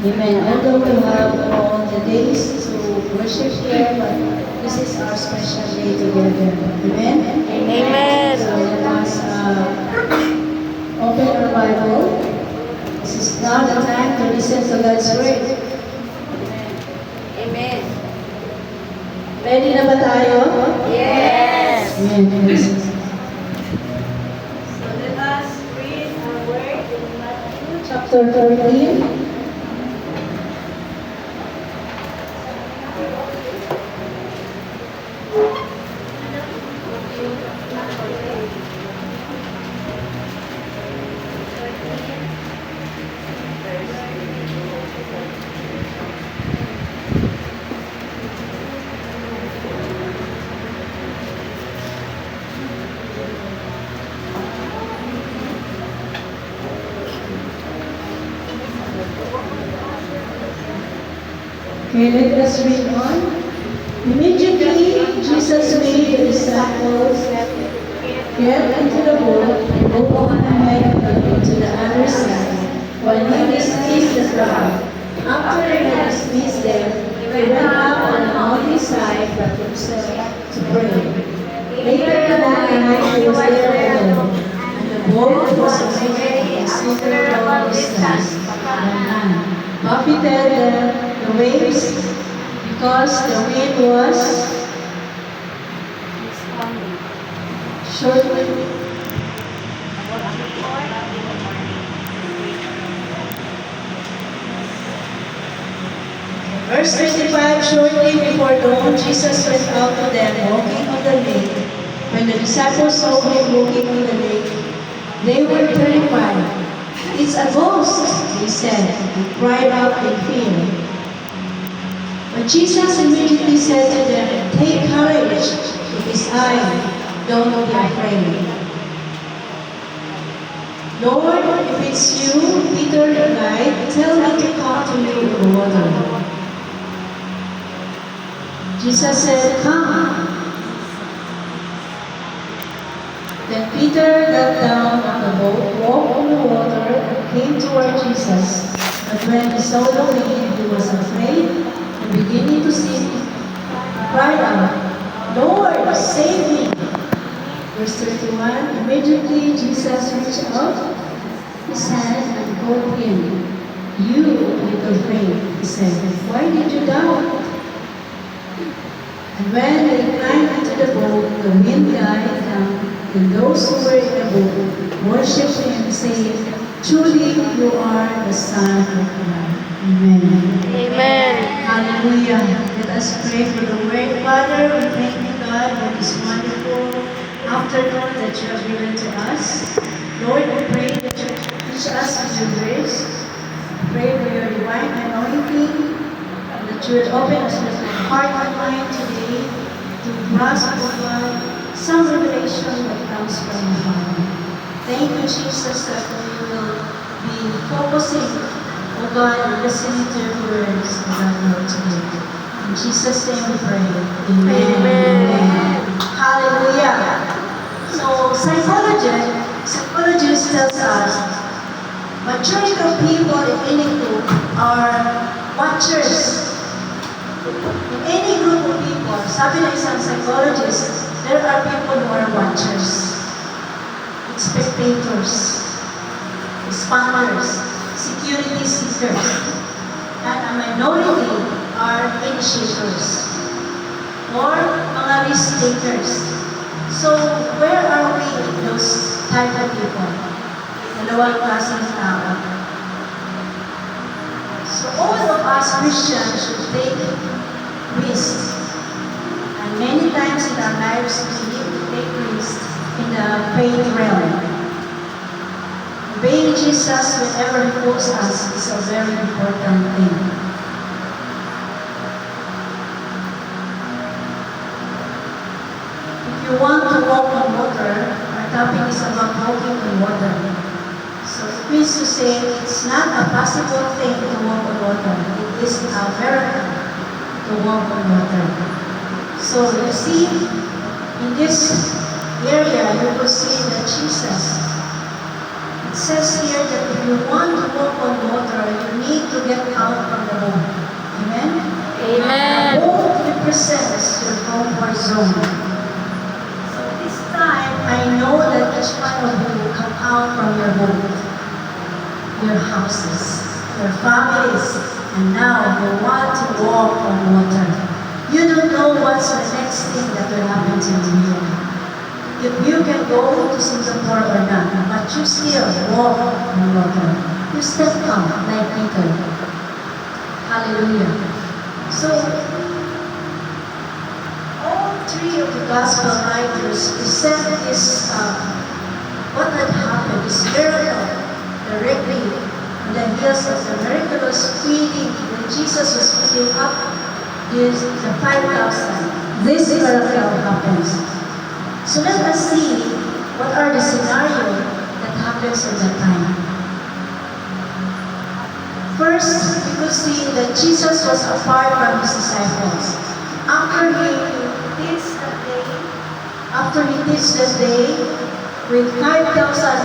Amen. Although we have all the days to worship here, but this is our special day together. Amen. Amen. So let us open our Bible. This is now the time to listen to God's word. Amen. Ready na ba tayo? Yes. Amen. So let us read our word in Matthew Chapter 14. Okay, let us read on. Immediately, Jesus made the disciples get into the boat and go on ahead of them to the other side, while he dismissed the crowd. After he had dismissed them, he went up on the mountainside by himself to pray. Later that night, he was there alone, and the boat was already a considerable distance from land, buffeted the waves because the wind was shortly. Verse 25, shortly before dawn, Jesus went out to them walking on the lake. When the disciples saw him walking on the lake, they were terrified. "It's a ghost," they said, and cried out in fear. But Jesus immediately said to them, "Take courage, it is I, don't be afraid." "Lord, if it's you," Peter replied, "tell me to come to you in the water." Jesus said, "Come." Then Peter got down on the boat, walked on the water, and came toward Jesus. But when he saw the wind, he was afraid, and beginning to sink, cried out, "Lord, save me!" Verse 31, immediately Jesus reached out his hand and called him. "You little faith," he said, "why did you doubt?" And when they climbed into the boat, the wind died down, and those who were in the boat worshipped him, saying, "Truly you are the Son of God." Amen. Amen. Hallelujah. Let us pray for the word. Father, we thank you, God, for this wonderful afternoon that you have given to us. Lord, we pray that you teach us with your words. Pray for your divine anointing, that you would open us with heart and mind today to grasp, O God, some revelation that comes from your Father. Thank you, Jesus, that we will be focusing, O God, and listening to your words, O God, Lord, today. In Jesus' name we pray. Amen. Amen. Hallelujah. So, psychologists tells us, majority of people in any group are watchers. In any group of people, sabi ng isang psychologist, there are people who are watchers, spectators, responders, security seekers, and a minority are initiators or mga risk takers. So, where are we in those type of people? Dalawang klaseng tao. So, all of us Christians should take risks. And many times in our lives, we need to take risks in the faith realm. Obeying Jesus whenever He calls us is a very important thing. If you want to walk on water, our topic is about walking on water. So it means to say it's not a possible thing to walk on water. It is a miracle to walk on water. So you see, in this area, you will see that Jesus, it says here that if you want to walk on water, you need to get out represents your comfort zone. So this time, I know that each one of you will come out from your home, your houses, your families, and now you want to walk on water. You don't know what's the next thing that will happen to you. If you can go to Singapore or not, but you still walk on water. You step out like Peter. Hallelujah. So, all three of the gospel writers present this, what had happened, this miracle, directly on the heels of the miraculous feeding when Jesus was feeding up the 5,000. This miracle happens. So let us see what are the scenarios that happens at that time. First, we could see that Jesus was apart from his disciples. After he teached that day with 5,000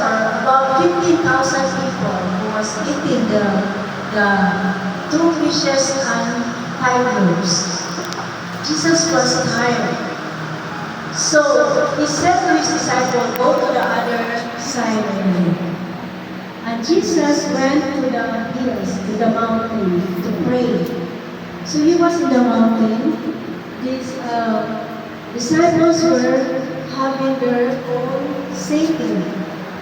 or about 15,000 people who was eating the 2 fishes and 5 loaves. Jesus was tired. So he said to his disciples, go to the other side of the lake. And Jesus went to the hills, to the mountain, to pray. So he was in the mountain. These disciples were having their own sailing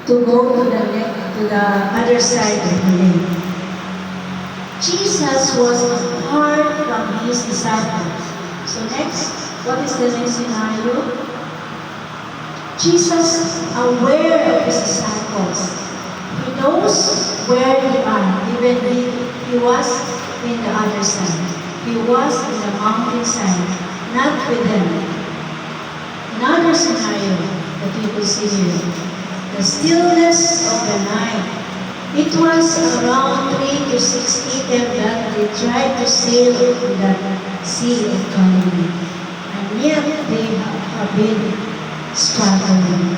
to go to the lake, to the other side of the lake. Jesus was apart from his disciples. So next, what is the next scenario? Jesus aware of his disciples. He knows where they are, even he was in the other side. He was in the mountain side, not with them. Another scenario that we will see here. The stillness of the night. It was around 3 to 6 a.m. that they tried to sail in that Sea of Galilee. And yet they have been struggling.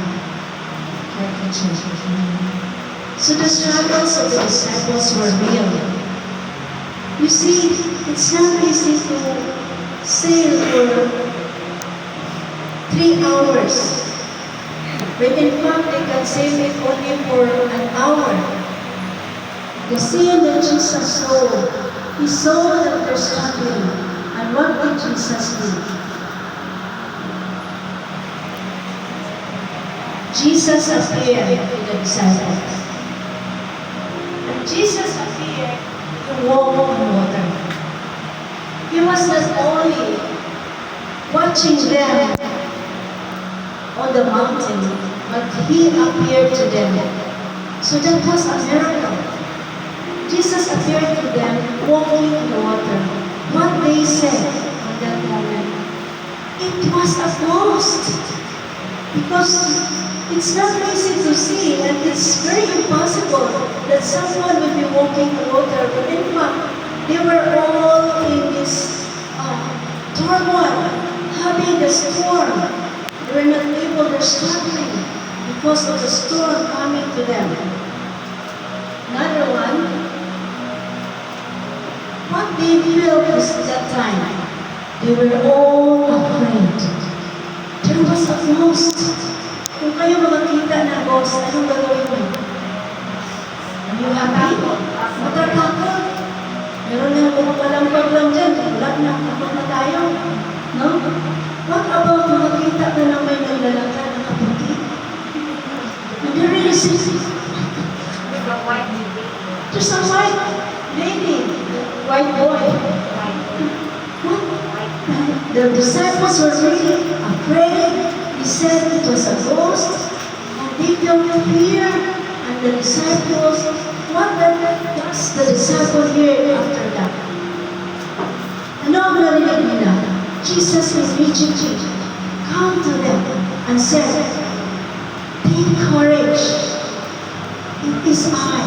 So the struggles of the disciples were real. You see, it's not easy to sail for 3 hours. When in fact they can sail it only for an hour. The scene that Jesus saw, he saw that they're struggling. And what did Jesus do? Jesus appeared to the disciples. And Jesus appeared to walk on water. He was not only watching them on the mountain, but he appeared to them. So that was a miracle. Jesus appeared to them walking on the water. What they said at that moment, it was a ghost. Because it's not easy to see, and it's very impossible that someone would be walking on water. But in fact, they were all in this turmoil, having the storm. They were not able, they're struggling because of the storm coming to them. Another one, what they felt is that time, they were all afraid. There was a ghost. Kung kayo makakita ng ghost, anong gagawin mo? Are you happy? Matatakot? Meron na pumapalampag lang dyan. Wala na, kapag na tayo. No? What about makakita ka na may naglalakad na kaputi? And you really see, there's a white lady, white boy. What? The disciples were really afraid. He said it was a ghost, and they felt fear, and the disciples, what does the disciple hear after that? Ano ang narinig nila? Jesus is reaching to come to them and said, take courage. It is I.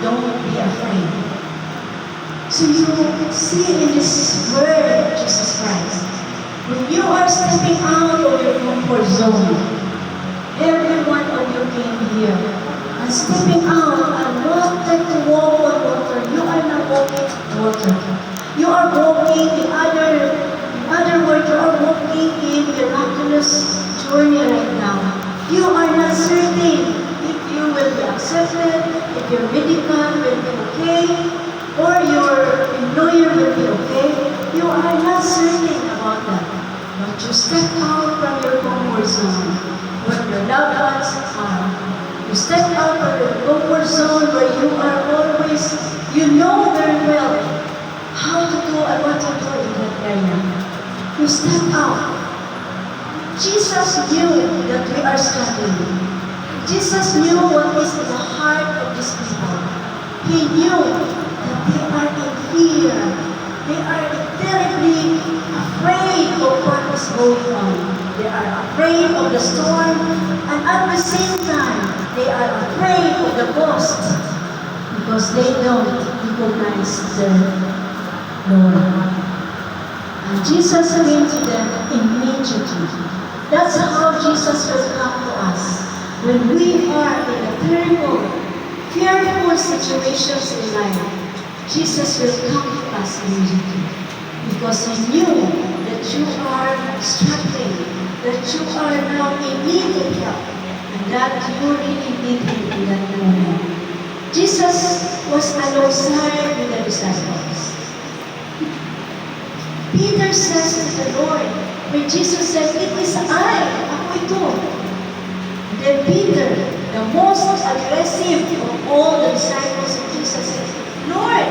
Don't be afraid. So you see in this word, Jesus Christ, when you are stepping out of your comfort zone, every one of you came here and stepping out and wanted to walk on water. You are not walking on water. You are walking in other words, you are walking in miraculous journey right now. You are not certain if you will be accepted, if your medical will be okay, or your employer will be okay. You are not certain about that. But you step out from your comfort zone, where your loved ones are. You step out of your comfort zone where you are always, you know very well how to do and what to do in that area. You step out. Jesus knew that we are struggling. Jesus knew what is in the heart of these people. He knew that they are in fear. They are terribly afraid of what is going on. They are afraid of the storm, and at the same time, they are afraid of the ghost because they don't recognize their Lord. And Jesus came to them immediately. That's how Jesus will come to us. When we are in a terrible, fearful situations in life, Jesus will come to us immediately. Because He knew that you are struggling, that you are now in need of help, and that you really need Him in that moment. Jesus was alongside with the disciples. Peter says to the Lord, when Jesus said, "It is I, ako ito." Then Peter, the most aggressive of all the disciples of Jesus, said, "Lord,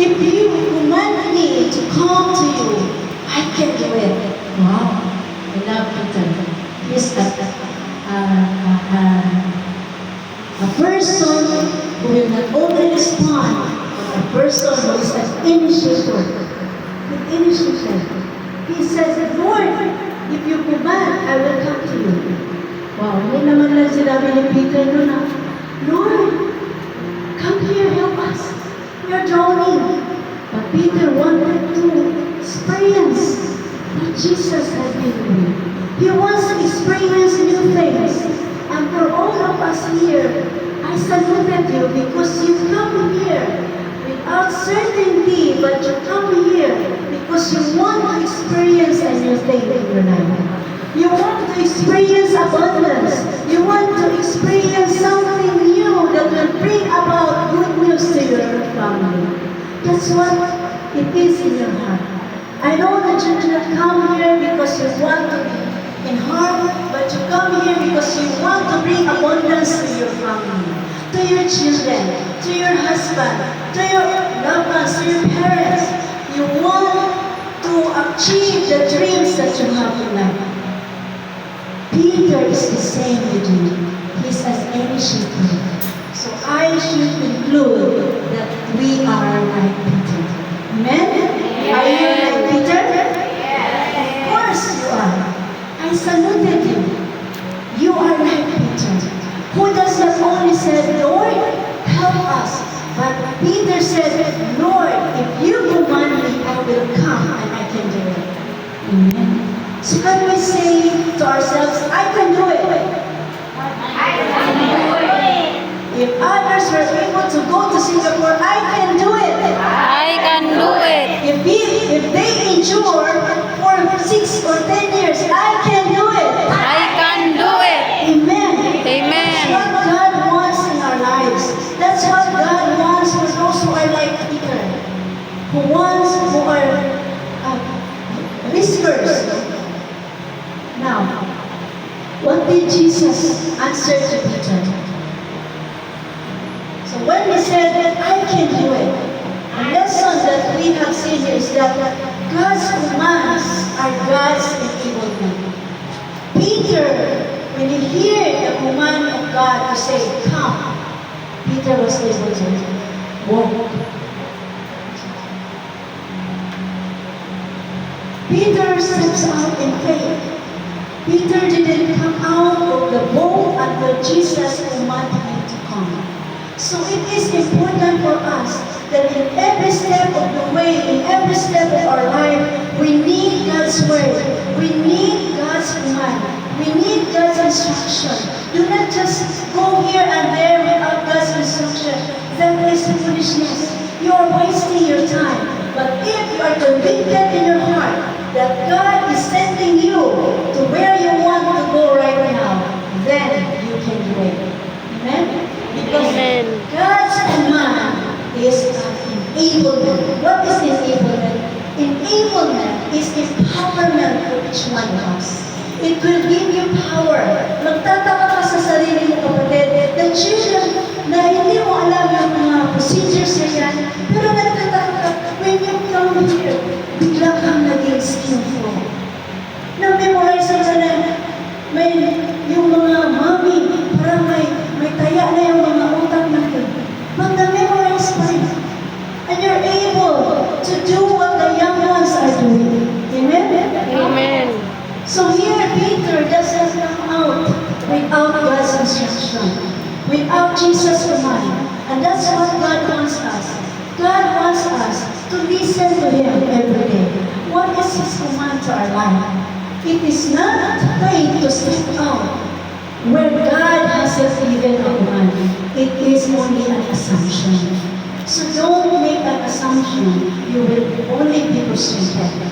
if you command me to come to you, I can do it." Wow, I love Peter. He's a person who will not only respond, but a person who is an initiator. The initiator. He says, "Lord, if you command, I will come to you." Wow, hindi naman lang sinabi ni Peter noon na, "Lord, come here, help us. We are drowning." But Peter wanted to experience what Jesus had been doing. He wants to experience new things. And for all of us here, I saluted you because you come here without certainty, but you come here because you want to experience a new thing in your life. You want to experience abundance. You want to experience something new that will bring about good news to your family. That's what it is in your heart. I know that you did not come here because you want to be in harm, but you come here because you want to bring abundance to your family, to your children, to your husband, to your loved ones, to your parents. You want to achieve the dreams that you have in life. Peter is the same with you. He's an initiator. So I should conclude that we are like Peter. Amen? Are you like Peter? Of course you are. I saluted you. You are like Peter, who does not only say, "Lord, help us," but Peter said, "Lord, if you command me, I will come and I can do it." Amen. So can we say to ourselves, "I can do it"? I can do it. If others were able to go to Singapore, I can do it. I can do it. If they endure for 6 or 10 years, I can do it. I can do it. Amen. Amen. That's what God wants in our lives. That's what God wants for those who are like Peter, who are riskers. Now, what did Jesus answer to Peter? So when he said that I can do it, the lesson that we have seen here is that God's commands are God's enablement. Peter, when he heard the command of God to say, "Come," Peter was able to walk. Peter steps out in faith. Peter didn't come out of the boat until Jesus commanded him to come. So it is important for us that in every step of the way, in every step of our life, we need God's word. We need God's command. We need God's instruction. Do not just go here and there without God's instruction. That is foolishness. You are wasting your time. But if you are convicted in your heart that God is sending you to where you want to go right now, then you can do it. Amen? Because Amen. God's command is an enablement. What is enablement? Enablement is empowerment for each one of us. It will give you power. Magtataka ka sa sarili mo, kapatid, na children na hindi mo alam yung mga procedures na yan, pero nagtataka ka, when you come here, bigla kang naging skillful. Na-memorize ka na, may yung mga mami, parang may taya na yung mga utak natin. Mag-memorize pa rin. And you're able to do what the young ones are doing. Amen? Amen. So here, Peter doesn't come out without God's instruction, without Jesus' command. And that's what God wants us. God wants us to listen to Him every day. What is His command to our life? It is not faith to step out where God hasn't given a command. It is only an assumption. So don't make an assumption. You will only be frustrated.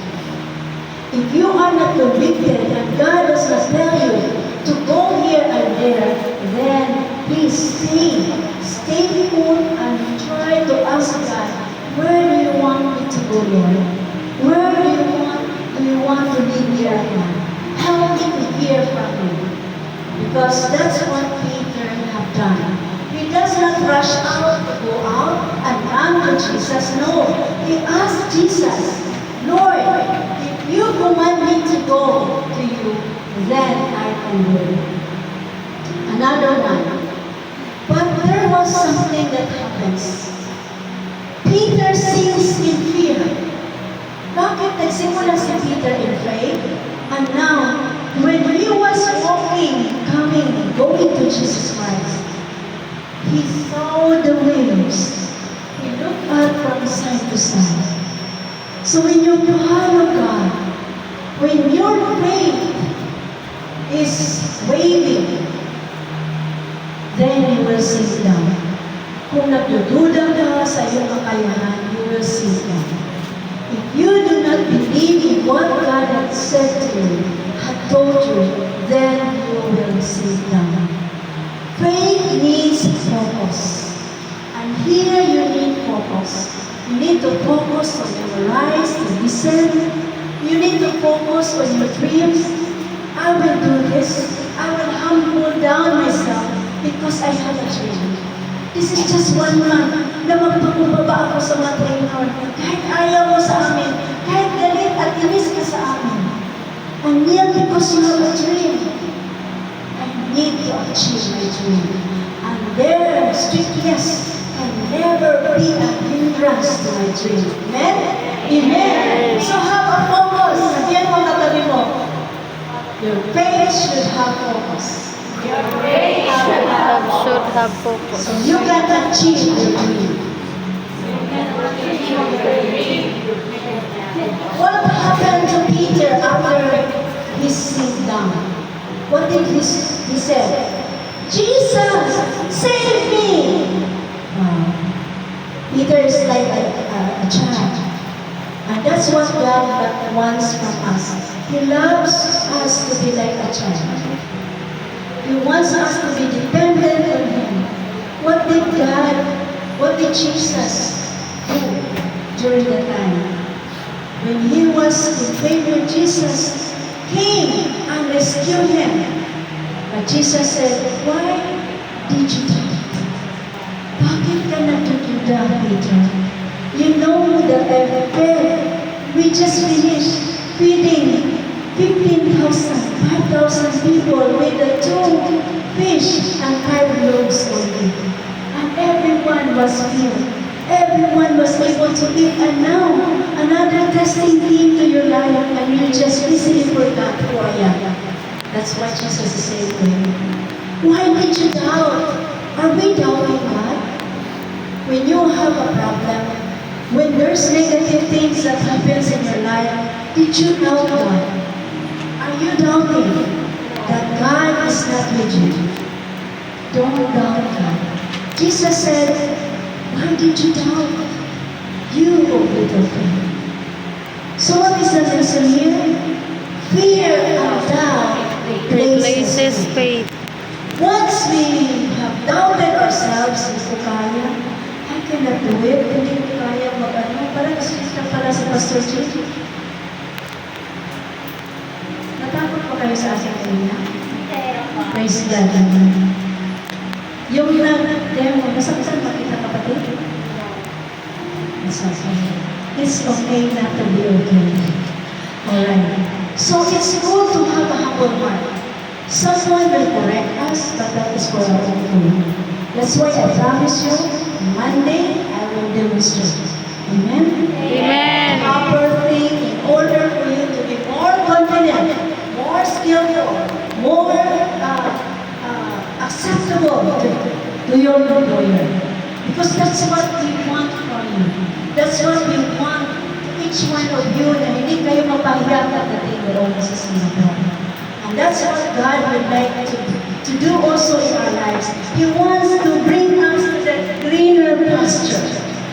If you are not convicted and God does not tell you to go here and there, then please stay. Stay put and try to ask God, where do you want me to go, Lord? Where do you want to lead me right now? Help me to hear from you. Because that's what Peter have done. He does not rush out to go out and run to Jesus. No, he asked Jesus, Lord, if you command me to go to you, then I can go. Another one. But there was something that happens. Peter sings in fear. Bakit nagsimula si Peter in faith? And now, when he was walking, going to Jesus Christ, he saw the waves. He looked out from side to side. So when you follow God, when your faith is waving, then you will sink down. Kung nagdududa ka sa iyong kakayahan, you will sink down. If you do not believe in what God had said to you, had told you, then you will sink down. Faith needs focus. And here you need focus. You need to focus on your eyes to listen. You need to focus on your dreams. I will do this. I will humble down myself because I have a dream. This is just 1 month na magpapababa ako sa mga trainer. Kahit ayaw mo sa amin, kahit galit at inis ka sa amin. And yet because you have a dream, I need to achieve my dream. And their strictness can never be a hindrance to my dream. Amen? Amen. So have a focus. Sabihan mo katabi mo. Your faith should have focus. Your faith should have Should have focus. So you can achieve your dream. What happened to Peter after he sat down? What did he say? Jesus, save me! Wow. Peter is like a child. And that's what God wants from us. He loves us to be like a child. He wants us to be dependent on Him. What did Jesus do during the time? When he was in failure, Jesus came and rescued him. But Jesus said, why did you do it? Bakit ka natutuda, Peter? You know that we just finished feeding 5,000 people with the 2 fish and 5 loaves only. And everyone was filled. Everyone was able to eat. And now, another testing came to your life and you just easily forgot who I am. That's what Jesus is saying to you. Why did you doubt? Are we doubting God? When you have a problem, when there's negative things that happens in your life, did you doubt God? Are you doubting that God is not with you? Don't doubt God. Jesus said, why did you doubt? You, O little faith. So what is the lesson here? Fear and doubt Replaces faith. Once we have doubted ourselves, hindi ko kaya, I cannot do it, hindi ko kaya mag-ano, parang ka pala sa Pastor G. Natakot pa kayo sa aking kanina? Praise God naman. Yung nag-demo, nasa-saan makita kapatid? It's okay not to be okay. Alright. So it's good to have a humble heart. Someone will correct us, but that is for our own good. That's why I promise you, Monday I will demonstrate. Amen? Amen. Proper thing in order for you to be more confident, more skillful, more acceptable to your employer. Because that's what we want from you. That's what we want each one of you na hindi kayo mapahiya pagdating doon sa Singapore. And that's what God would like to do also in our lives. He wants to bring us to the greener pasture.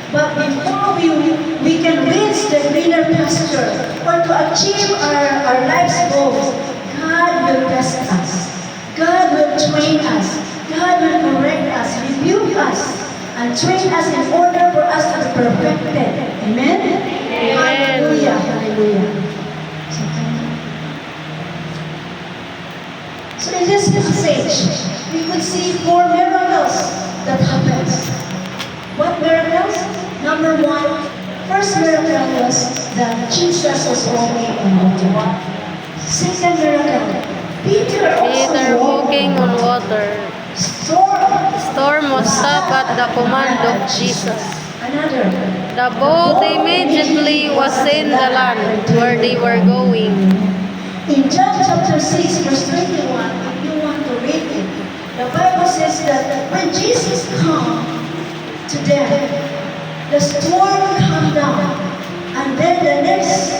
But before we can reach the greener pasture or to achieve our life's goals, God will test us. God will train us. God will correct us, rebuke us, and train us in order for us to be perfected. Amen? Hallelujah. Hallelujah. So in this passage, we could see 4 miracles that happens. What miracles? Number 1, first miracle was that Jesus was walking on water. Second miracle, Peter Peter also walking on water. Storm was stopped at the command of Jesus. Another. The boat immediately was in the land where they were going. In John chapter 6, verse 21, if you want to read it, the Bible says that when Jesus came to them, the storm calmed down. And then the next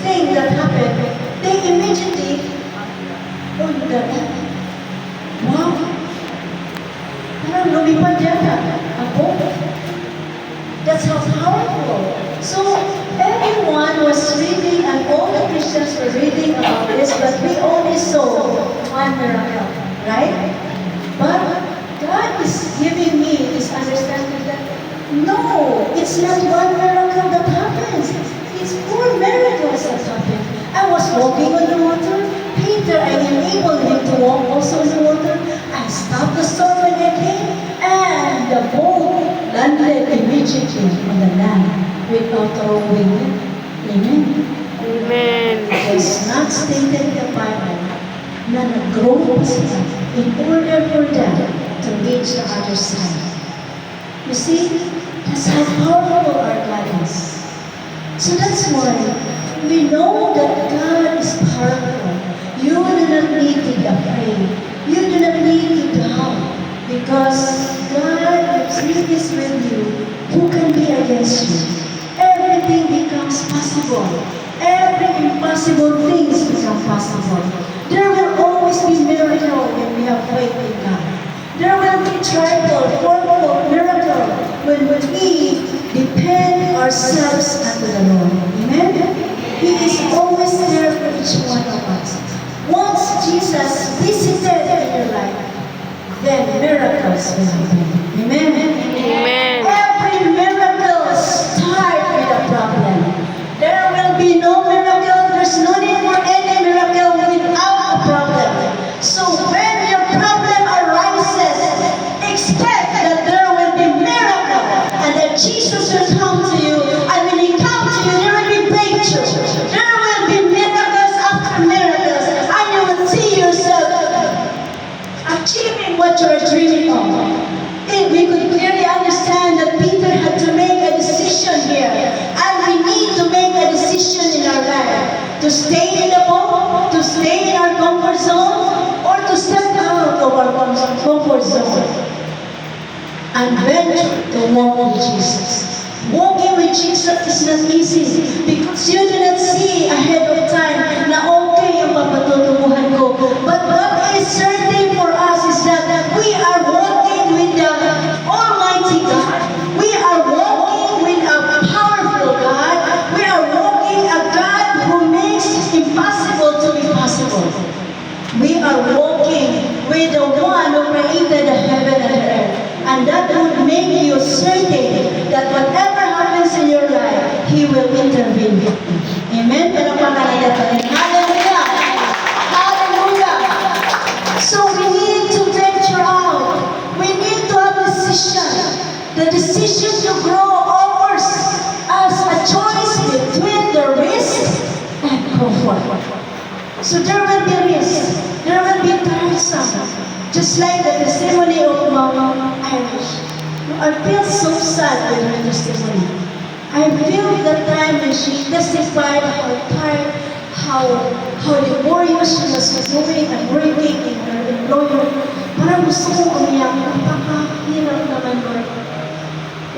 thing that happened, they immediately on the land. Wow! Parang lumipad yata ang boat. That's how powerful. So everyone was reading and all the Christians were reading about this, but we only saw one miracle, right? But God is giving me this understanding that no, it's not one miracle that happens. It's 4 miracles that happen. I was walking on the water. Peter, I enabled him to walk also on the water. I stopped the storm when I came, and the boat landed immediately on the land without rowing it. Amen. Amen. It's not stated in the Bible na nag-grow pa sila in order for them to reach the other side. You see, that's how powerful our God is. So that's why we know that God is powerful. You do not need to be afraid. You do not need to doubt. Because God, if He is with you, who can be against you? Everything becomes possible. Every impossible things become possible. There will always be miracle when we have faith in God. There will be trial, formal miracle when we depend ourselves unto the Lord. Amen? He is always there for each one of us. Once Jesus visited in your life, then miracles will happen. Amen? Amen. Every miracle starts with a problem. There will be no miracle. There's no need for any miracle without a problem. So when your problem arises, expect that there will be miracle and that Jesus will come to you. And when He comes to you, there will be breakthrough. There will be miracles after miracles. And you will see yourself achieving what you are dreaming of. And we could clearly understand that Peter had to make a decision here. And we need to make a decision in our life. To stay in the boat, to stay in our comfort zone, or to step out of our comfort zone. And venture to walk with Jesus. Walking with Jesus is not easy because you do not see ahead of time na okay yung papatutunguhan ko. But what is certain for us is that we are walking with the Almighty God. We are walking with a powerful God. We are walking a God He will intervene. Amen? Palakpakan natin. Hallelujah! Hallelujah! So we need to venture out. We need to have a decision. The decision to grow offers us a choice between the risk and comfort. So there will be risk. There will be tiresome. Just like the testimony of Mama Irish. I feel so sad with her testimony. I feel the time when she testified how tired, how laborious she was doing and working in her employer. Parang gusto ko umiyak, napakahirap naman, Lord.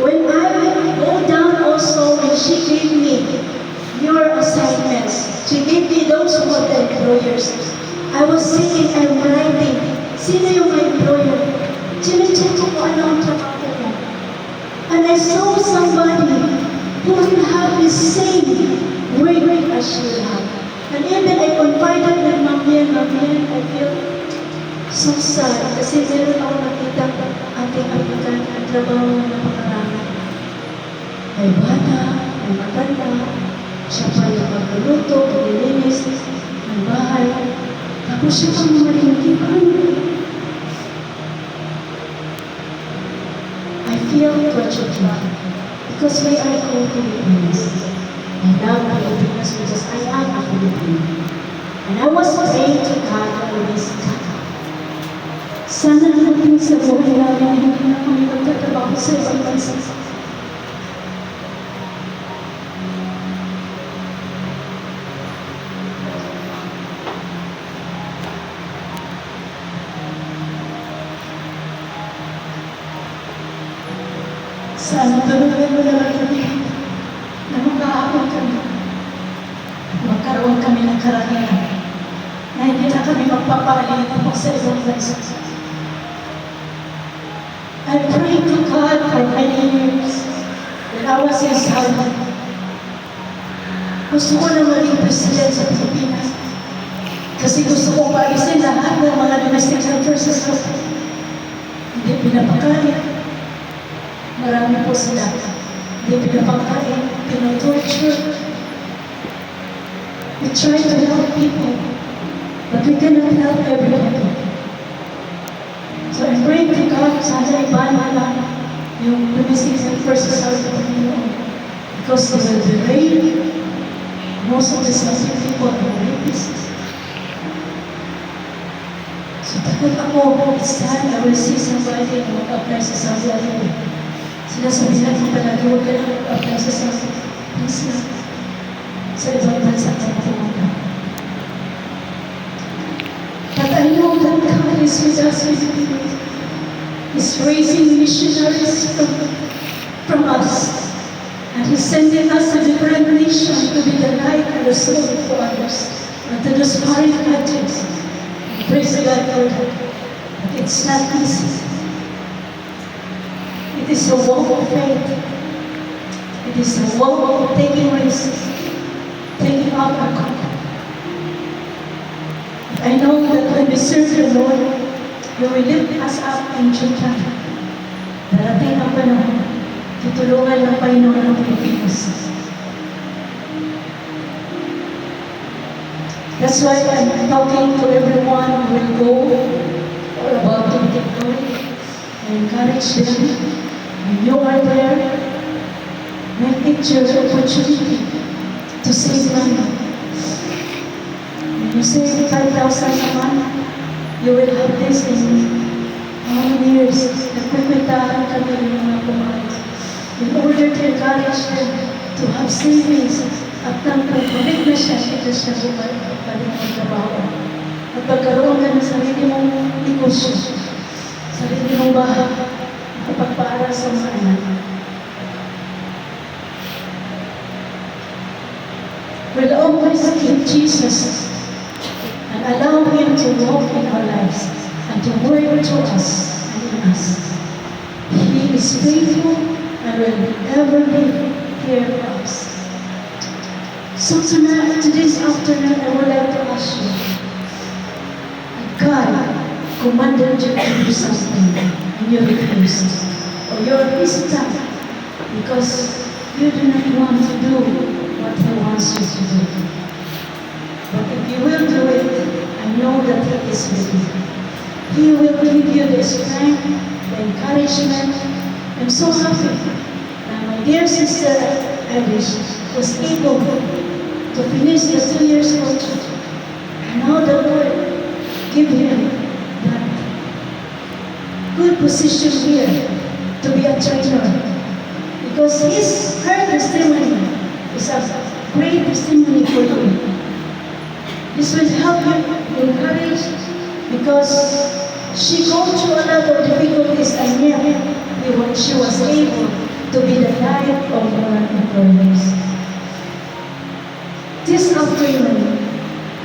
When I go down also, when she gave me your assignments, she gave me those who are the employers. I was sitting and writing, sino yung employer? Chine-check ko ano ang trabaho mo. And I saw somebody who will have the same work as you have. And even I confided with Mamian, I feel so sad kasi meron ako nakita ating apikan ang trabaho na napakarami. May bata, may matanda, siya pa yung magluluto, paglilinis, ng bahay. Tapos siya pang malintipan. I feel tortured because we are all Filipinos. I love Filipinos because I am a Filipino. And I was praying to God always, God, sana natin sa buhay namin hindi na kami magtatrabaho sa ibang bansa. Sana tulungan mo naman kami na makaabot kami. Magkaroon kami ng karangalan na hindi na kami magpapalit po sa ibang bansa. I prayed to God for many years when I was in Saudi. Gusto ko na maging president sa Pilipinas kasi gusto kong paalisin lahat ng mga domestic workers sa Saudi. Hindi pinapakain. Marami po sila. Hindi pinapakain, pinatorture. We try to help people, but we cannot help everybody. So I'm praying to God, sana ibana lang yung domestic versus sa Panginoon. Because they will be raped. Most of the Saudi people are rapists. So takot ako, it's time I will see somebody na mag-apply sa Saudi Arabia. Sinasabi natin palagi, huwag ka na mag-apply sa Saudi. Please lang. Sa ibang bansa ka pumunta. But I know that God is with us. He's raising missionaries from us. And He's sending us to different nations to be the light and the soul for others. And to those foreign countries. Praise God for that. But it's not easy. It is a walk of faith. It is a walk of taking risks. Taking out our comfort. I know that when we serve the Lord, He will lift us up in Judah. Darating ang panahon, tutulungan ng Panginoon ng Pilipinas. That's why I'm talking to everyone who will go or about to get going. I encourage them. When you are there, make it your opportunity to save money. When you save 5,000 a month, you will have this in how many years? Nagpipitahan kami ng mga kumain. In order to encourage them to have savings at nang pag-commit na siya, ito siya bumalik ng trabaho. At pagkaroon ka ng sarili mong negosyo, sarili mong bahay, kapagpaaral sa mga anak. We'll always keep Jesus and allow Him to walk in our lives and to work through us and in us. He is faithful and will ever be here for us. So tonight, today's afternoon, I would like to ask you, God commanded you to do something and you refused, or you're hesitant because you do not want to do what He wants you to do. But if you will do it, I know that He is with you. He will give you the strength, the encouragement. I'm so happy that my dear sister Alice was able to finish the 2 years coaching. And now the Lord give him that good position here to be a trainer. Because her testimony is a great testimony for you. This will help you encourage because she gone through a lot of difficulties and yet she was able to be the light of her employees. This afternoon,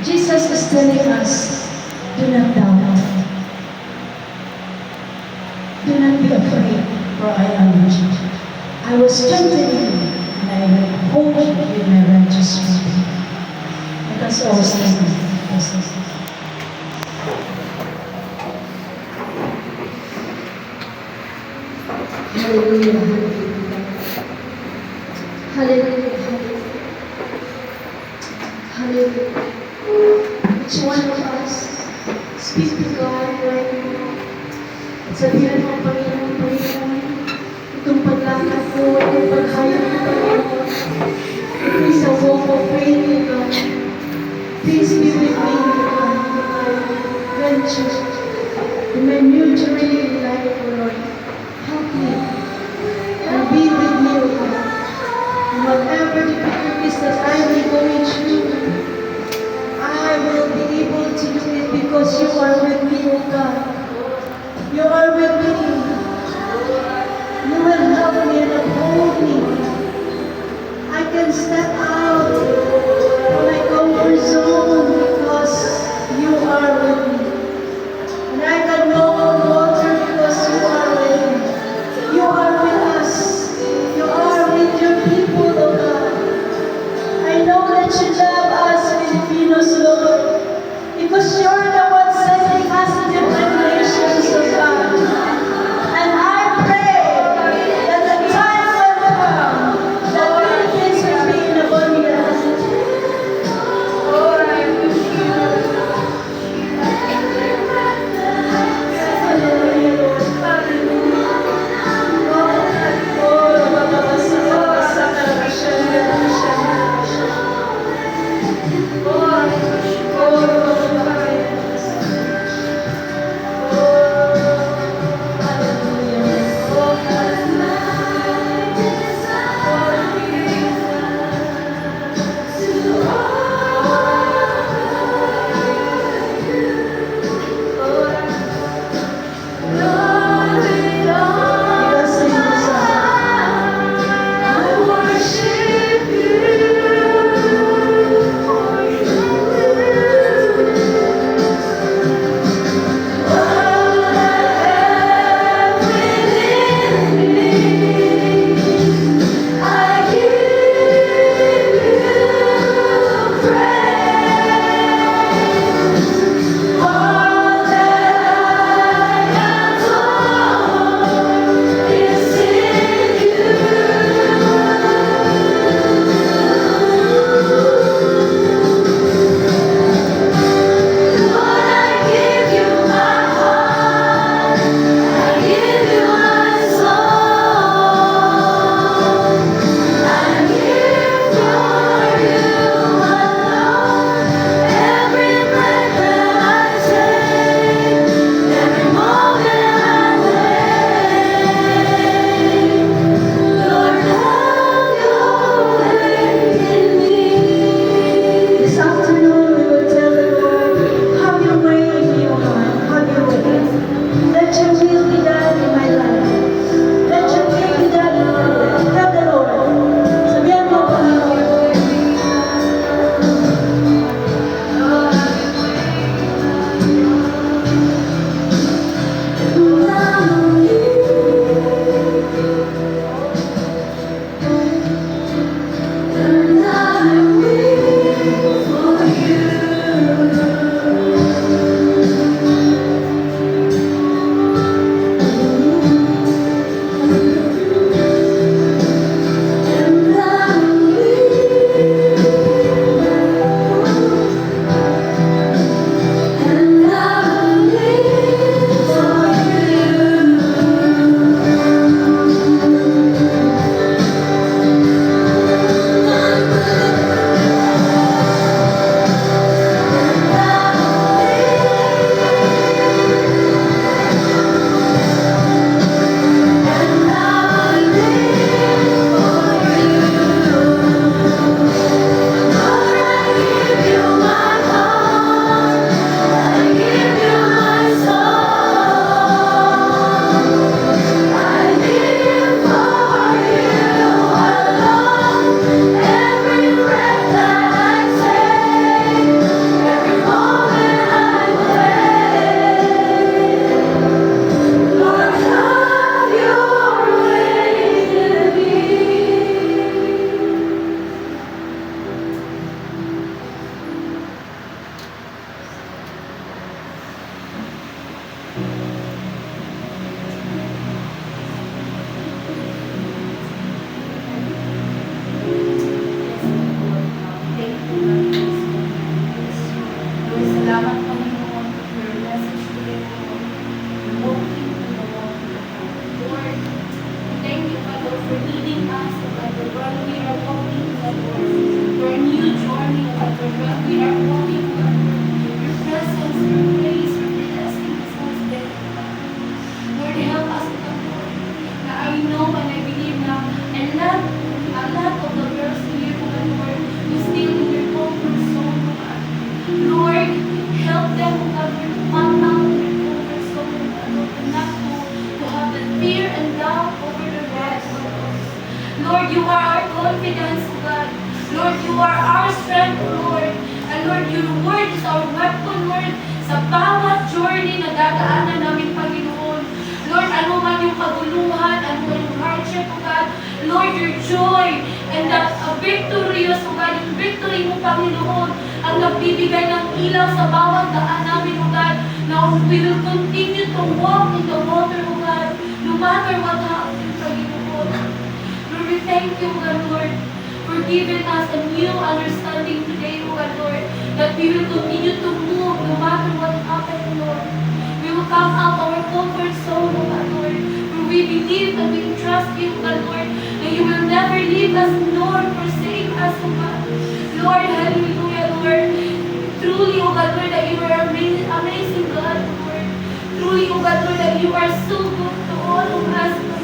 Jesus is telling us, do not doubt. Do not be afraid, for I am with you. I will strengthen you, and I will hold you with my righteous right hand. Let us all stand. Hallelujah. Hallelujah. Hallelujah. Each one of us, speak to God right now. Sabihan mo, Panginoon, itong paglakad ko, itong paghayag ko, Panginoon. It is a walk of faith, O God. Please be with me, O God, in my venture, in my new journey in life, O Lord. Help me and be with me, O God. And whatever difficulties that I am going through, I will be able to do it because you are with me, O God. You are with me. You will help me and uphold me. I can step out from my comfort zone because you are with me. And I can walk on water because you are with me. You are with us. You are with your people, O God. I know that you love us, Filipinos, Lord, because you're the one sending us to different nations, O God. And I pray that the time will come that Philippines will be in a Lord, we are walking, God. Your presence, your grace, your blessing is us there, God. Lord, help us, God, Lord. Na I know and I believe na a lot of the girls here, God, Lord, who still in their comfort zone, God. Lord, help them, God, Lord, to come out of their comfort zone, God, Lord, and not to have the fear and doubt over their lives, Lord. Lord, you are our confidence, God. Lord, you are our strength, Lord. And Lord, your word is our weapon, Lord, sa bawat journey na dadaanan namin, Panginoon. Lord, ano man yung kaguluhan, ano man yung hardship, O God, Lord, your joy and that victorious, O God, yung victory mo, Panginoon, ang nagbibigay ng ilaw sa bawat daan namin, O God, na we will continue to walk in the water, O God, no matter what happens, Panginoon. Lord, we thank you, O God, Lord, for giving us a new understanding today, O God, Lord, that we will continue to move no matter what happens, Lord. We will come out our comfort zone, O God, Lord, for we believe and we trust you, O God, Lord, that you will never leave us nor forsake us, O God. Lord, hallelujah, Lord. Truly, O God, Lord, that you are amazing, amazing God, Lord. Truly, O God, Lord, that you are so good to all of us, Lord.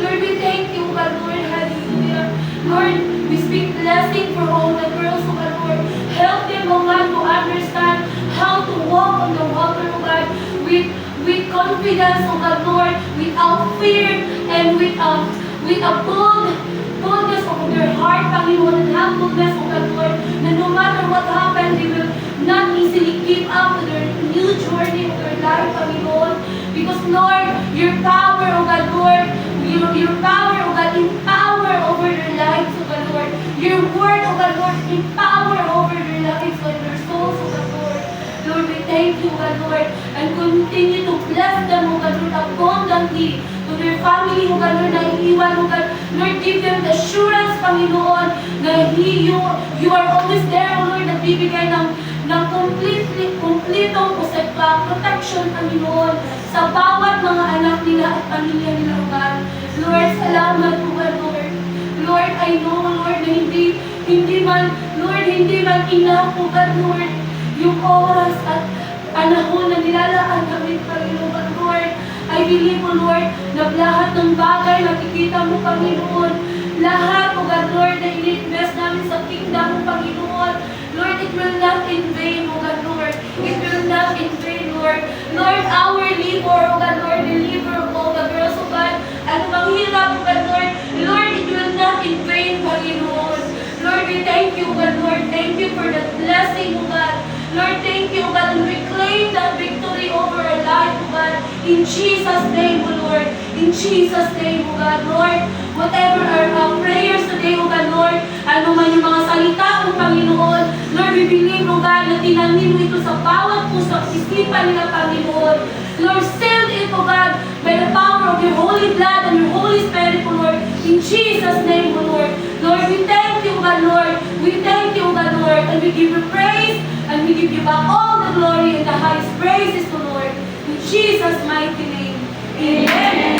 Lord, we thank you, O God, Lord, hallelujah. Lord, we speak blessing for all the girls, O God, Lord. Help them, O God, to understand how to walk on the water, O God, with confidence, O God, Lord, without fear and with a boldness of their heart, Panginoon, and humbleness, O God, Lord, na no matter what happens, they will not easily give up to their new journey of their life, Panginoon. Because, Lord, your power, O God, Lord, your power, O God, empower over their lives, O God, Lord. Your word, O God, Lord, empower over their lives, O their souls, O God, Lord. Lord, we thank you, O God, Lord, and continue to bless them, O God, Lord, abundantly to their family, O God, Lord, na iiwan, O God. Lord, give them the assurance, Panginoon, na you are always there, O Lord, nagbibigay ng completong protection, Panginoon, sa bawat mga anak nila at pamilya nila, O God. Lord, salamat, O God, Lord. Lord, I know, Lord, na hindi man enough, O God, Lord, yung oras at panahon na nilalaan namin, Panginoon, Lord. I believe, O Lord, na lahat ng bagay nakikita mo, Panginoon. Lahat, O God, Lord, na in-invest namin sa kingdom mo, Panginoon. Lord, it will not in vain, O God, Lord. It will not in vain, Lord. Lord, our labor, O God, Lord, the labor of all the girls, O God, at manghirap, O God, Lord. Lord, it will not in vain, Panginoon. Lord, we thank you, O God, Lord. Thank you for the blessing, O God. Lord, thank you, O God, and we claim that victory over our life, O God. In Jesus' name, O Lord. In Jesus' name, O God, Lord. Whatever our prayers today, O God, Lord, ano man yung mga salita, O Panginoon, Lord, we believe, O God, na tinanim mo ito sa bawat puso at isipan nila, Panginoon. Lord, seal it, O God, by the power of your holy blood and your Holy Spirit, O Lord. In Jesus' name, O Lord. Lord, we thank you, O God, Lord. We thank you, O God, Lord, and we give you praise, and we give you back all the glory and the highest praises, O Lord. In Jesus' mighty name. Amen.